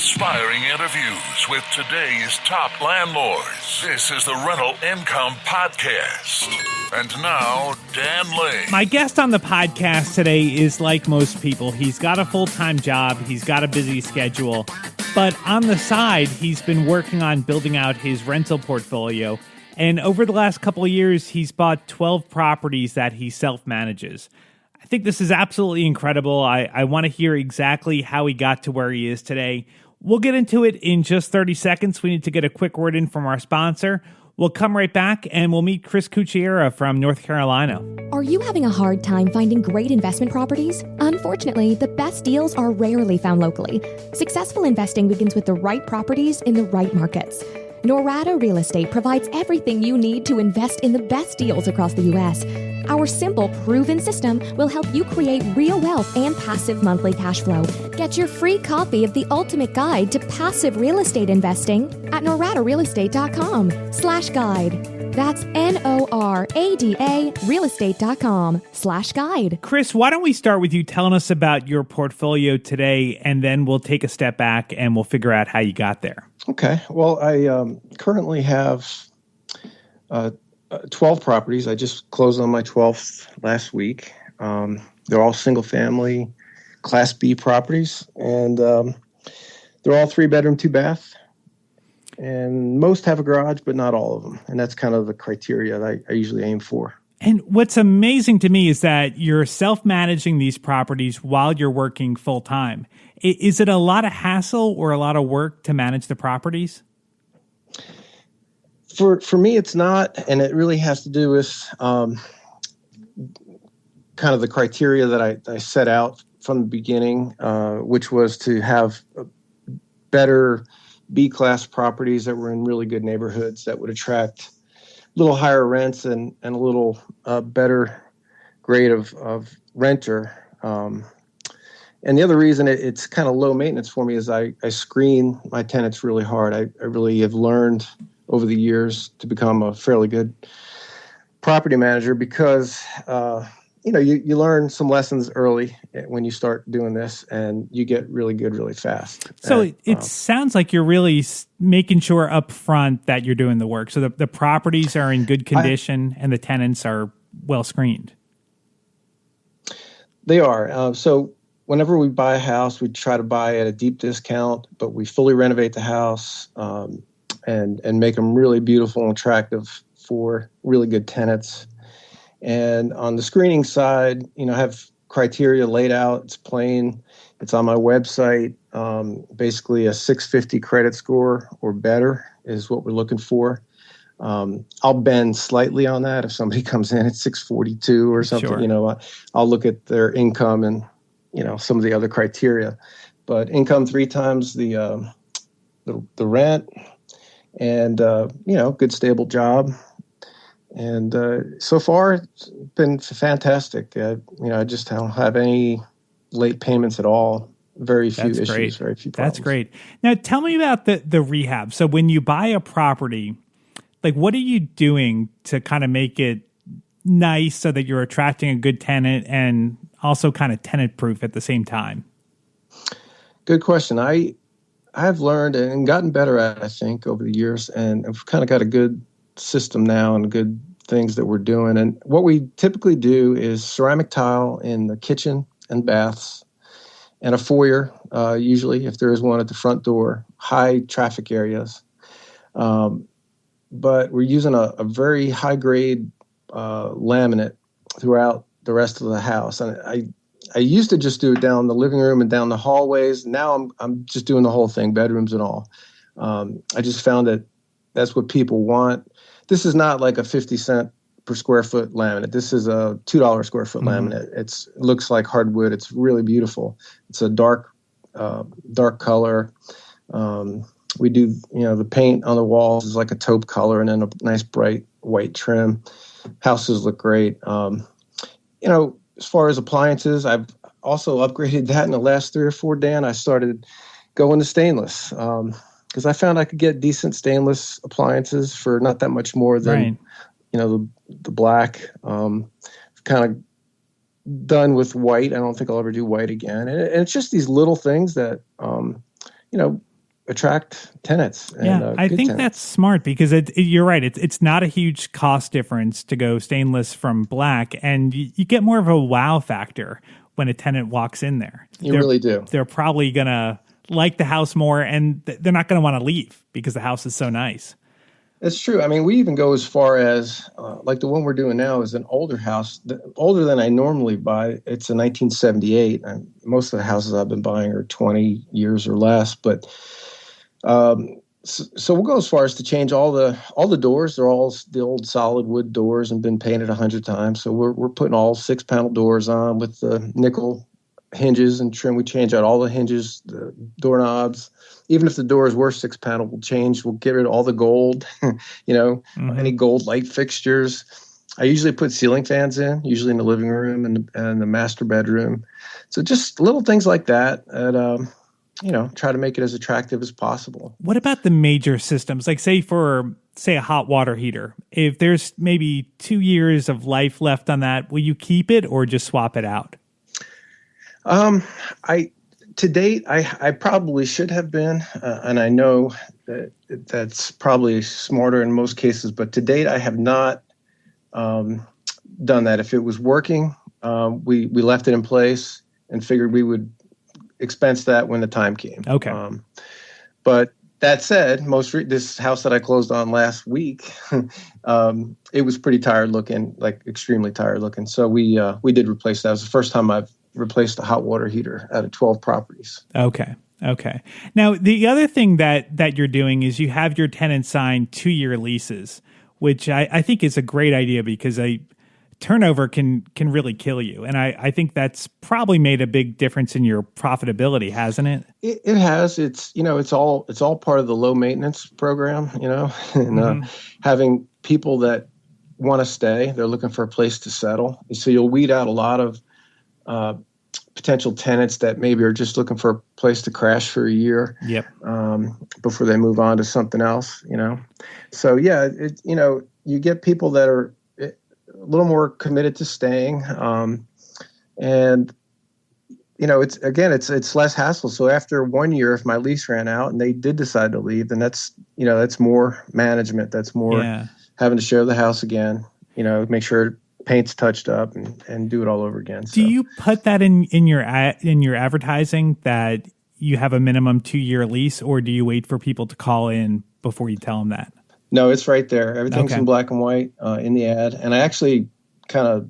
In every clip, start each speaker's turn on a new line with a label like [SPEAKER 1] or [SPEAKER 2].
[SPEAKER 1] inspiring interviews with today's top landlords. This is the Rental Income Podcast. And now, Dan Lane.
[SPEAKER 2] My guest on the podcast today is like most people. He's got a full-time job. He's got a busy schedule. But on the side, he's been working on building out his rental portfolio. And over the last couple of years, he's bought 12 properties that he self-manages. I think this is absolutely incredible. I want to hear exactly how he got to where he is today. We'll get into it in just 30 seconds. We need to get a quick word in from our sponsor. We'll come right back and we'll meet Chris Cucchiara from North Carolina.
[SPEAKER 3] Are you having a hard time finding great investment properties? Unfortunately, the best deals are rarely found locally. Successful investing begins with the right properties in the right markets. Norada Real Estate provides everything you need to invest in the best deals across the U.S. Our simple, proven system will help you create real wealth and passive monthly cash flow. Get your free copy of the ultimate guide to passive real estate investing at noradarealestate.com/guide. That's NORADA realestate.com/guide.
[SPEAKER 2] Chris, why don't we start with you telling us about your portfolio today, and then we'll take a step back and we'll figure out how you got there.
[SPEAKER 4] Okay. Well, I currently have 12 properties. I just closed on my 12th last week. They're all single-family, Class B properties, and they're all 3-bedroom, 2-bath. And most have a garage, but not all of them. And that's kind of the criteria that I usually aim for.
[SPEAKER 2] And what's amazing to me is that you're self-managing these properties while you're working full-time. Is it a lot of hassle or a lot of work to manage the properties?
[SPEAKER 4] For me, it's not, and it really has to do with kind of the criteria that I set out from the beginning, which was to have better B-class properties that were in really good neighborhoods that would attract a little higher rents and a little better grade of renter. And the other reason it's kind of low maintenance for me is I screen my tenants really hard. I really have learned over the years to become a fairly good property manager because, you learn some lessons early when you start doing this and you get really good really fast.
[SPEAKER 2] So it sounds like you're really making sure up front that you're doing the work. So the properties are in good condition and the tenants are well screened.
[SPEAKER 4] They are. So whenever we buy a house, we try to buy at a deep discount, but we fully renovate the house and make them really beautiful and attractive for really good tenants. And on the screening side, I have criteria laid out. It's plain. It's on my website. Basically, a 650 credit score or better is what we're looking for. I'll bend slightly on that if somebody comes in at 642 or something. Sure. I'll look at their income and some of the other criteria. But income 3 times the rent, and good stable job. And so far, it's been fantastic. I just don't have any late payments at all. Very few issues, great. Very few problems.
[SPEAKER 2] That's great. Now, tell me about the rehab. So when you buy a property, like what are you doing to kind of make it nice so that you're attracting a good tenant and also kind of tenant-proof at the same time?
[SPEAKER 4] Good question. I've learned and gotten better at it, I think, over the years, and I've kind of got a good system now and good things that we're doing. And what we typically do is ceramic tile in the kitchen and baths and a foyer, usually if there is one at the front door, high traffic areas. But we're using a very high-grade laminate throughout the rest of the house. And I used to just do it down the living room and down the hallways. Now I'm just doing the whole thing, bedrooms and all. I just found that that's what people want. This is not like a 50 cent per square foot laminate. This is a $2 square foot laminate. It looks like hardwood. It's really beautiful. It's a dark color. We do, the paint on the walls is like a taupe color and then a nice bright white trim. Houses look great. As far as appliances, I've also upgraded that in the last 3 or 4, Dan. I started going to stainless because I found I could get decent stainless appliances for not that much more than, the black. Kind of done with white. I don't think I'll ever do white again. And it's just these little things that, attract tenants.
[SPEAKER 2] Yeah, I think that's smart because you're right. It's not a huge cost difference to go stainless from black, and you get more of a wow factor when a tenant walks in there.
[SPEAKER 4] You really do.
[SPEAKER 2] They're probably going to like the house more, and they're not going to want to leave because the house is so nice.
[SPEAKER 4] It's true. I mean, we even go as far as, like the one we're doing now is an older house, older than I normally buy. It's a 1978. And most of the houses I've been buying are 20 years or less. But so we'll go as far as to change all the doors. They're all the old solid wood doors and been painted 100 times. So we're putting all 6-panel doors on with the nickel hinges and trim. We change out all the hinges, the doorknobs. Even if the doors were 6-panel, we'll change. We'll get rid of all the gold, any gold light fixtures. I usually put ceiling fans in, usually in the living room and the master bedroom. So just little things like that, and try to make it as attractive as possible.
[SPEAKER 2] What about the major systems? Like say a hot water heater. If there's maybe 2 years of life left on that, will you keep it or just swap it out?
[SPEAKER 4] To date, I probably should have been, and I know that's probably smarter in most cases, but to date, I have not done that. If it was working, we left it in place and figured we would expense that when the time came.
[SPEAKER 2] Okay.
[SPEAKER 4] But that said, this house that I closed on last week, it was pretty tired looking, like extremely tired looking. So we did replace that. It was the first time I've replaced a hot water heater out of 12 properties.
[SPEAKER 2] Okay. Now, the other thing that you're doing is you have your tenants sign 2-year leases, which I think is a great idea because turnover can really kill you. And I think that's probably made a big difference in your profitability, hasn't it?
[SPEAKER 4] It has. It's all part of the low maintenance program, and having people that want to stay, they're looking for a place to settle. So you'll weed out a lot of potential tenants that maybe are just looking for a place to crash for a year.
[SPEAKER 2] Yep.
[SPEAKER 4] Before they move on to something else, So yeah, you get people that are a little more committed to staying, and it's less hassle. So after 1 year, if my lease ran out and they did decide to leave, then that's more management. That's more having to share the house again. Make sure paint's touched up and do it all over again.
[SPEAKER 2] Do you put that in your advertising that you have a minimum 2-year lease, or do you wait for people to call in before you tell them that?
[SPEAKER 4] No, it's right there. Everything's in black and white in the ad, and I actually kind of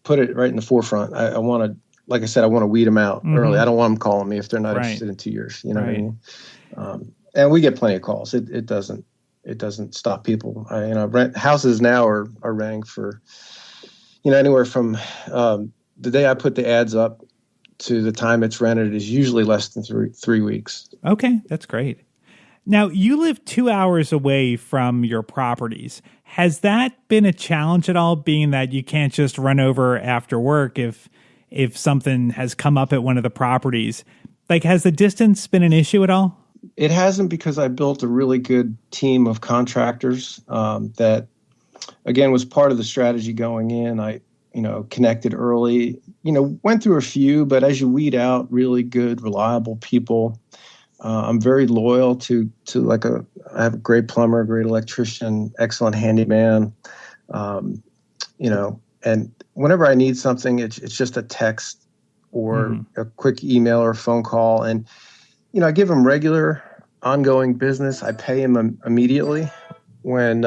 [SPEAKER 4] put it right in the forefront. I want to, like I said, I want to weed them out early. I don't want them calling me if they're not interested in 2 years. You know what I mean? And we get plenty of calls. It doesn't stop people. Rent houses now are renting for, anywhere from the day I put the ads up to the time it's rented is usually less than three weeks.
[SPEAKER 2] Okay, that's great. Now, you live 2 hours away from your properties. Has that been a challenge at all, being that you can't just run over after work if something has come up at one of the properties? Like, has the distance been an issue at all?
[SPEAKER 4] It hasn't, because I built a really good team of contractors that, again, was part of the strategy going in. I, connected early, went through a few, but as you weed out really good, reliable people, I'm very loyal to I have a great plumber, a great electrician, excellent handyman, and whenever I need something, it's just a text or a quick email or phone call. And, I give them regular ongoing business. I pay them immediately when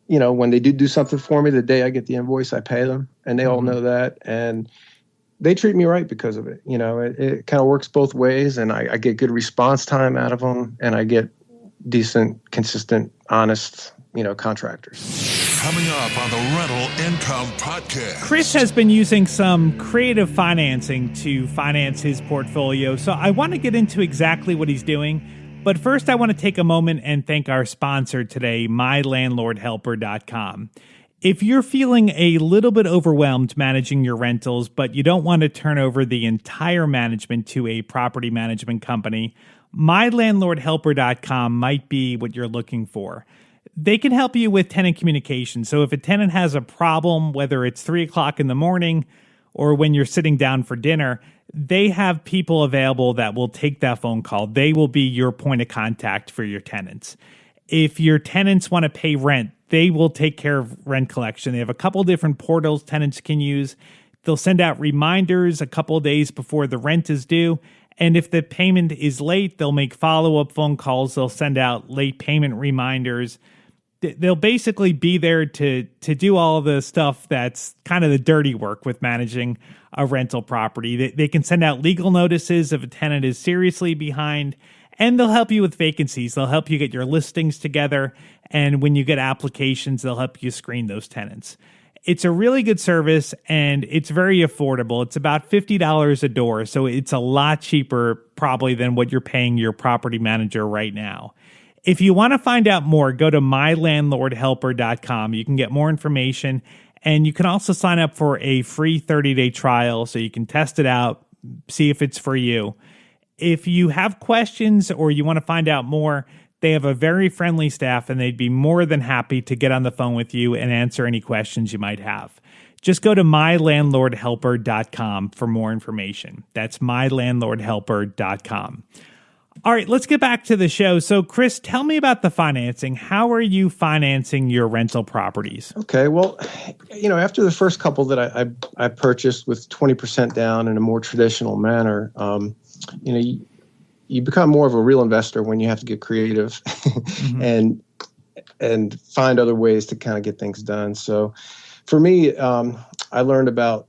[SPEAKER 4] they do something for me. The day I get the invoice, I pay them, and they all know that. And they treat me right because of it. It kind of works both ways, and I get good response time out of them, and I get decent, consistent, honest, contractors.
[SPEAKER 1] Coming up on the Rental Income Podcast.
[SPEAKER 2] Chris has been using some creative financing to finance his portfolio, so I want to get into exactly what he's doing. But first, I want to take a moment and thank our sponsor today, MyLandlordHelper.com. If you're feeling a little bit overwhelmed managing your rentals, but you don't want to turn over the entire management to a property management company, MyLandlordHelper.com might be what you're looking for. They can help you with tenant communication. So if a tenant has a problem, whether it's 3 o'clock in the morning or when you're sitting down for dinner, they have people available that will take that phone call. They will be your point of contact for your tenants. If your tenants want to pay rent, they will take care of rent collection. They have a couple different portals tenants can use. They'll send out reminders a couple of days before the rent is due. And if the payment is late, they'll make follow-up phone calls. They'll send out late payment reminders. They'll basically be there to do all the stuff that's kind of the dirty work with managing a rental property. They can send out legal notices if a tenant is seriously behind, and they'll help you with vacancies. They'll help you get your listings together, and when you get applications, they'll help you screen those tenants. It's a really good service, and it's very affordable. It's about $50 a door, so it's a lot cheaper probably than what you're paying your property manager right now. If you want to find out more, go to mylandlordhelper.com. You can get more information, and you can also sign up for a free 30-day trial so you can test it out, see if it's for you. If you have questions or you want to find out more, they have a very friendly staff, and they'd be more than happy to get on the phone with you and answer any questions you might have. Just go to mylandlordhelper.com for more information. That's mylandlordhelper.com. All right, let's get back to the show. So, Chris, tell me about the financing. How are you financing your rental properties?
[SPEAKER 4] Okay, well, after the first couple that I purchased with 20% down in a more traditional manner, you become more of a real investor when you have to get creative and find other ways to kind of get things done. So, for me, I learned about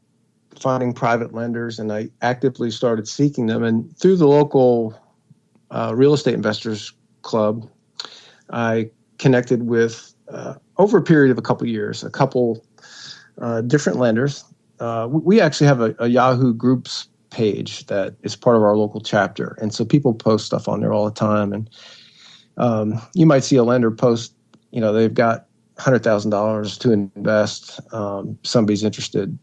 [SPEAKER 4] finding private lenders, and I actively started seeking them. And through the local Real Estate Investors Club, I connected with, over a period of a couple years, a couple different lenders. We actually have a Yahoo Groups page that is part of our local chapter. And so people post stuff on there all the time. And you might see a lender post, they've got $100,000 to invest. Somebody's interested,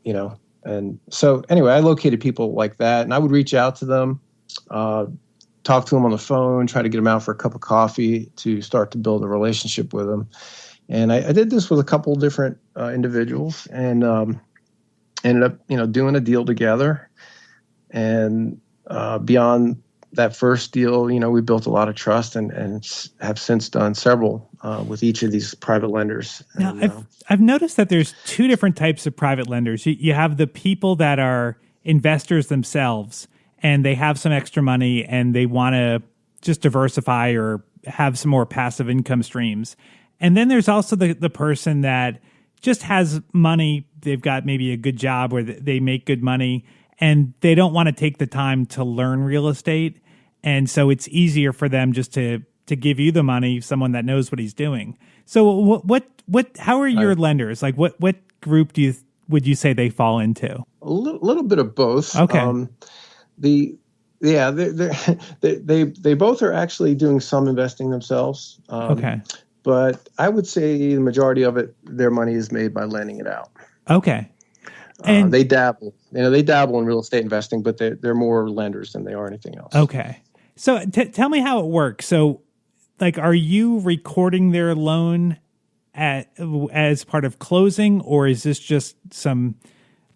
[SPEAKER 4] And so anyway, I located people like that, and I would reach out to them, talk to them on the phone, try to get them out for a cup of coffee to start to build a relationship with them. And I did this with a couple of different individuals, and ended up, doing a deal together. And beyond that first deal, we built a lot of trust, and have since done several with each of these private lenders.
[SPEAKER 2] Now,
[SPEAKER 4] And,
[SPEAKER 2] I've noticed that there's two different types of private lenders. You have the people that are investors themselves, and they have some extra money and they want to just diversify or have some more passive income streams. And then there's also the person that just has money. They've got maybe a good job where they make good money, and they don't want to take the time to learn real estate. And so it's easier for them just to give you the money, someone that knows what he's doing. So how are your lenders? Like what group would you say they fall into?
[SPEAKER 4] A little bit of both.
[SPEAKER 2] Okay.
[SPEAKER 4] They both are actually doing some investing themselves.
[SPEAKER 2] Okay.
[SPEAKER 4] But I would say the majority of it, their money is made by lending it out.
[SPEAKER 2] Okay. And
[SPEAKER 4] they dabble. They dabble in real estate investing, but they're more lenders than they are anything else.
[SPEAKER 2] Okay. So tell me how it works. So, are you recording their loan as part of closing, or is this just some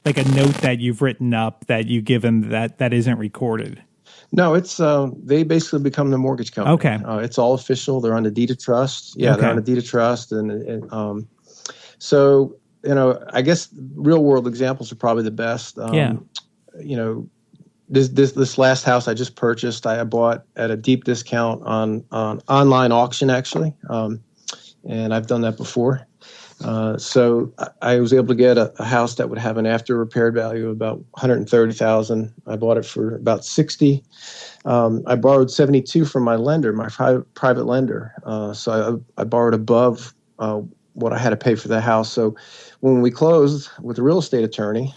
[SPEAKER 2] a note that you've written up that you give them that isn't recorded?
[SPEAKER 4] No, it's they basically become the mortgage company.
[SPEAKER 2] Okay.
[SPEAKER 4] It's all official. They're on the deed of trust. Yeah,
[SPEAKER 2] okay.
[SPEAKER 4] They're on the deed of trust, and so I guess real world examples are probably the best.
[SPEAKER 2] Yeah.
[SPEAKER 4] This last house I just purchased, I bought at a deep discount on online auction actually, and I've done that before. So I was able to get a house that would have an after repair value of about $130,000. I bought it for about $60,000. I borrowed $72,000 from my lender, my private lender. So I borrowed above what I had to pay for the house. So when we closed with the real estate attorney,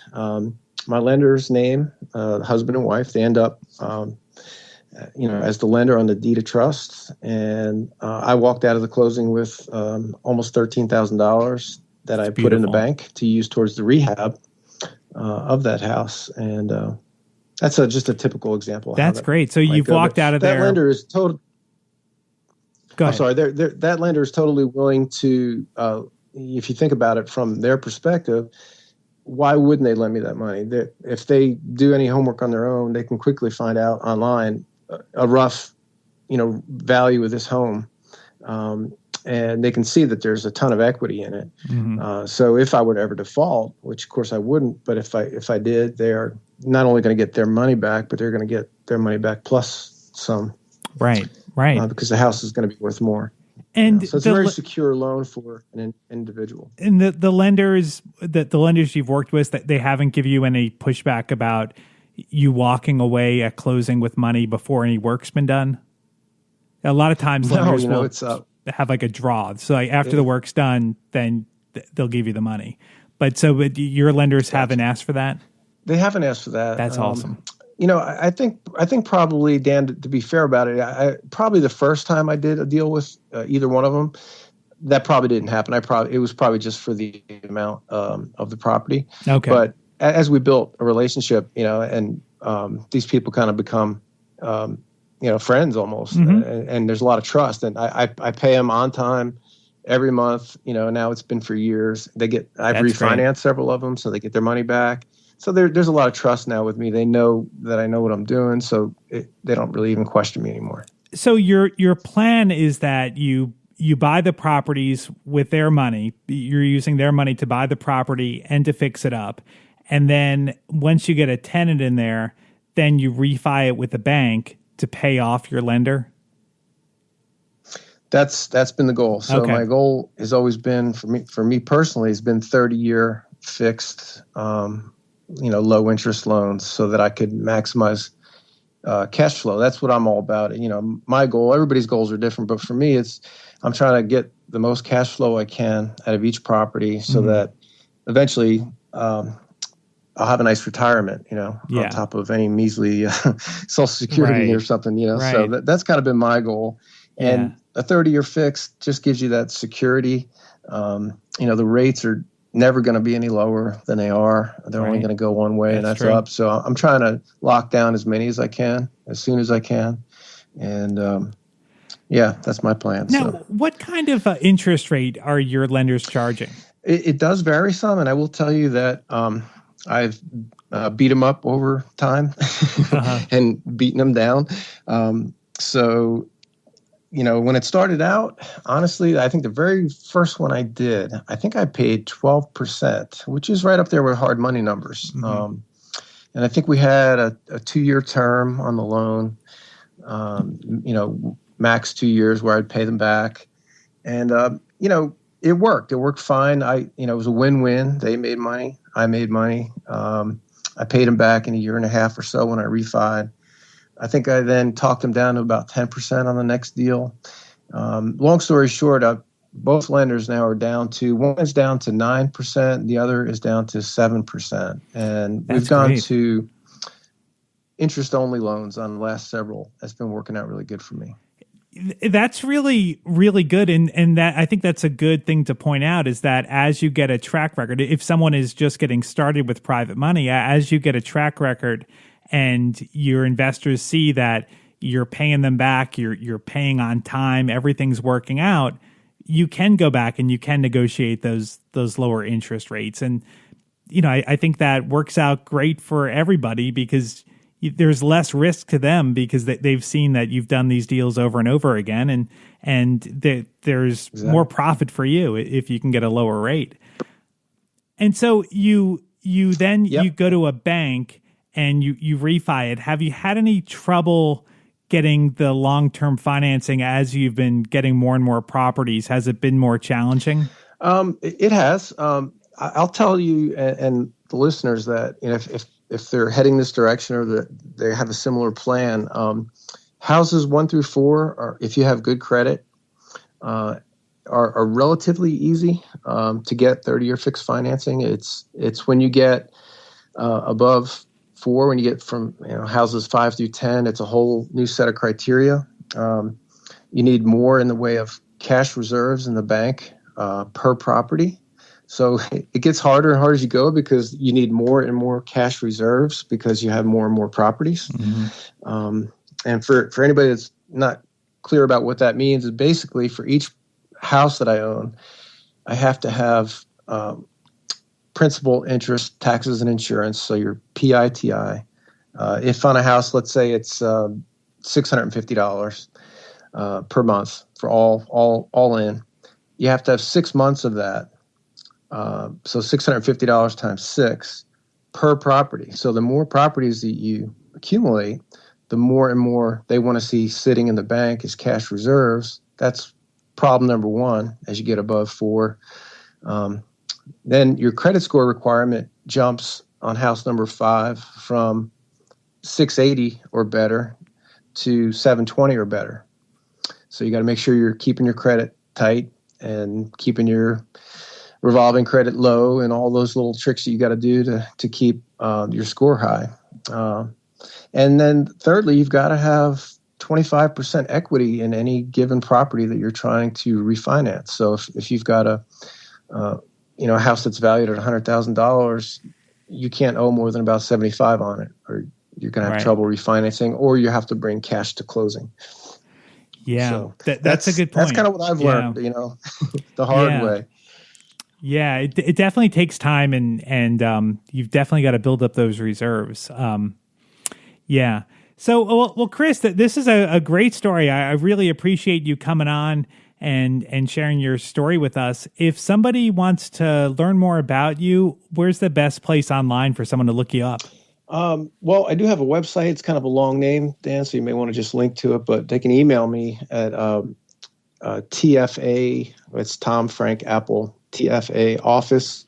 [SPEAKER 4] my lender's name, husband and wife, they end up as the lender on the deed of trust. And I walked out of the closing with almost $13,000 that I put in the bank to use towards the rehab of that house. And that's just a typical example.
[SPEAKER 2] That's great. So you've walked out of there.
[SPEAKER 4] That lender is total.
[SPEAKER 2] Go ahead.
[SPEAKER 4] I'm sorry. That lender is totally willing to, if you think about it from their perspective, why wouldn't they lend me that money? If they do any homework on their own, they can quickly find out online a rough, value of this home. And they can see that there's a ton of equity in it.
[SPEAKER 2] Mm-hmm.
[SPEAKER 4] So if I would ever default, which of course I wouldn't, but if I did, they are not only going to get their money back, but they're going to get their money back plus some.
[SPEAKER 2] Right.
[SPEAKER 4] Because the house is going to be worth more.
[SPEAKER 2] And
[SPEAKER 4] so it's a very secure loan for an individual.
[SPEAKER 2] And the lenders you've worked with, that they haven't give you any pushback about you walking away at closing with money before any work's been done? A lot of times lenders will have like a draw. So after the work's done, then they'll give you the money. But your lenders haven't asked for that?
[SPEAKER 4] They haven't asked for that.
[SPEAKER 2] That's awesome.
[SPEAKER 4] I think probably, Dan, to be fair about it, probably the first time I did a deal with either one of them, that probably didn't happen. It was probably just for the amount of the property.
[SPEAKER 2] Okay.
[SPEAKER 4] But as we built a relationship, and these people kind of become, friends almost,
[SPEAKER 2] mm-hmm.
[SPEAKER 4] and there's a lot of trust. And I pay them on time every month. Now it's been for years. I've refinanced several of them, so they get their money back. So there's a lot of trust now with me. They know that I know what I'm doing, so they don't really even question me anymore.
[SPEAKER 2] So your plan is that you buy the properties with their money. You're using their money to buy the property and to fix it up. And then once you get a tenant in there, then you refi it with the bank to pay off your lender?
[SPEAKER 4] That's been the goal. So my goal has always been, for me personally, has been 30-year fixed low interest loans so that I could maximize cash flow. That's what I'm all about. My goal, everybody's goals are different, but for me, I'm trying to get the most cash flow I can out of each property so mm-hmm. that eventually I'll have a nice retirement, on top of any measly Social Security or something,
[SPEAKER 2] Right.
[SPEAKER 4] So that's kind of been my goal. And a 30-year fix just gives you that security. The rates are never going to be any lower than they are. They're only going to go one way, and that's
[SPEAKER 2] true.
[SPEAKER 4] up. So I'm trying to lock down as many as I can, as soon as I can. And that's my plan.
[SPEAKER 2] Now, what kind of interest rate are your lenders charging?
[SPEAKER 4] It does vary some, and I will tell you that I've beat them up over time and beaten them down. So when it started out, honestly, I think the very first one I did, I think I paid 12%, which is right up there with hard money numbers.
[SPEAKER 2] Mm-hmm.
[SPEAKER 4] And I think we had a 2-year term on the loan, max 2 years where I'd pay them back. And, it worked. It worked fine. It was a win-win. They made money. I made money. I paid them back in a year and a half or so when I refied. I think I then talked them down to about 10% on the next deal. Long story short, both lenders now are down to, one is down to 9%, the other is down to 7%. And we've gone to interest-only loans on the last several. That's been working out really good for me.
[SPEAKER 2] That's really, really good. And that, I think that's a good thing to point out, is that as you get a track record, if someone is just getting started with private money, as you get a track record and your investors see that you're paying them back, you're paying on time, everything's working out, you can go back and you can negotiate those lower interest rates. And, I think that works out great for everybody, because there's less risk to them because they've seen that you've done these deals over and over again, and there's more profit for you if you can get a lower rate. And so you then you go to a bank and you refi it. Have you had any trouble getting the long-term financing as you've been getting more and more properties? Has it been more challenging?
[SPEAKER 4] It has. I'll tell you and the listeners that if they're heading this direction or that they have a similar plan, houses 1 through 4, or if you have good credit, are relatively easy to get 30-year fixed financing. It's when you get above 4, when you get from houses 5 through 10, it's a whole new set of criteria. You need more in the way of cash reserves in the bank per property. So it gets harder and harder as you go, because you need more and more cash reserves because you have more and more properties. Mm-hmm. And for anybody that's not clear about what that means, is basically for each house that I own, I have to have principal, interest, taxes, and insurance. So your PITI. If on a house, let's say it's $650 per month for all in, you have to have 6 months of that. So $650 times 6 per property. So the more properties that you accumulate, the more and more they want to see sitting in the bank as cash reserves. That's problem number one as you get above 4. Then your credit score requirement jumps on house number 5 from 680 or better to 720 or better. So you got to make sure you're keeping your credit tight and keeping your revolving credit low and all those little tricks that you got to do to keep your score high. And then thirdly, you've got to have 25% equity in any given property that you're trying to refinance. So if you've got a house that's valued at $100,000, you can't owe more than about 75 on it, or you're going to have trouble refinancing, or you have to bring cash to closing.
[SPEAKER 2] Yeah,
[SPEAKER 4] so
[SPEAKER 2] that's a good point.
[SPEAKER 4] That's kind of what I've learned, the hard way.
[SPEAKER 2] Yeah, it definitely takes time, and you've definitely got to build up those reserves. Yeah. So, well, Chris, this is a great story. I really appreciate you coming on and sharing your story with us. If somebody wants to learn more about you, where's the best place online for someone to look you up?
[SPEAKER 4] Well, I do have a website. It's kind of a long name, Dan, so you may want to just link to it, but they can email me at TFA, it's Tom Frank Apple, TFA office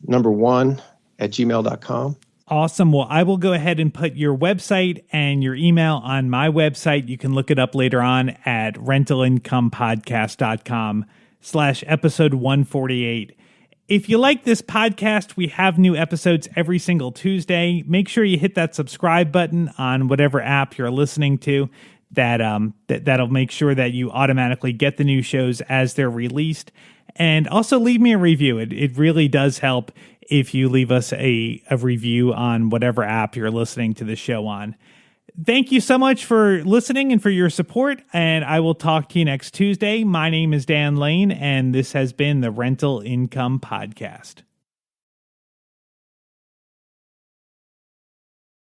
[SPEAKER 4] #1 at gmail.com.
[SPEAKER 2] Awesome. Well, I will go ahead and put your website and your email on my website. You can look it up later on at rentalincomepodcast.com/episode 148. If you like this podcast, we have new episodes every single Tuesday. Make sure you hit that subscribe button on whatever app you're listening to. That'll make sure that you automatically get the new shows as they're released. And also leave me a review. It really does help if you leave us a review on whatever app you're listening to the show on. Thank you so much for listening and for your support, and I will talk to you next Tuesday. My name is Dan Lane, and this has been the Rental Income Podcast.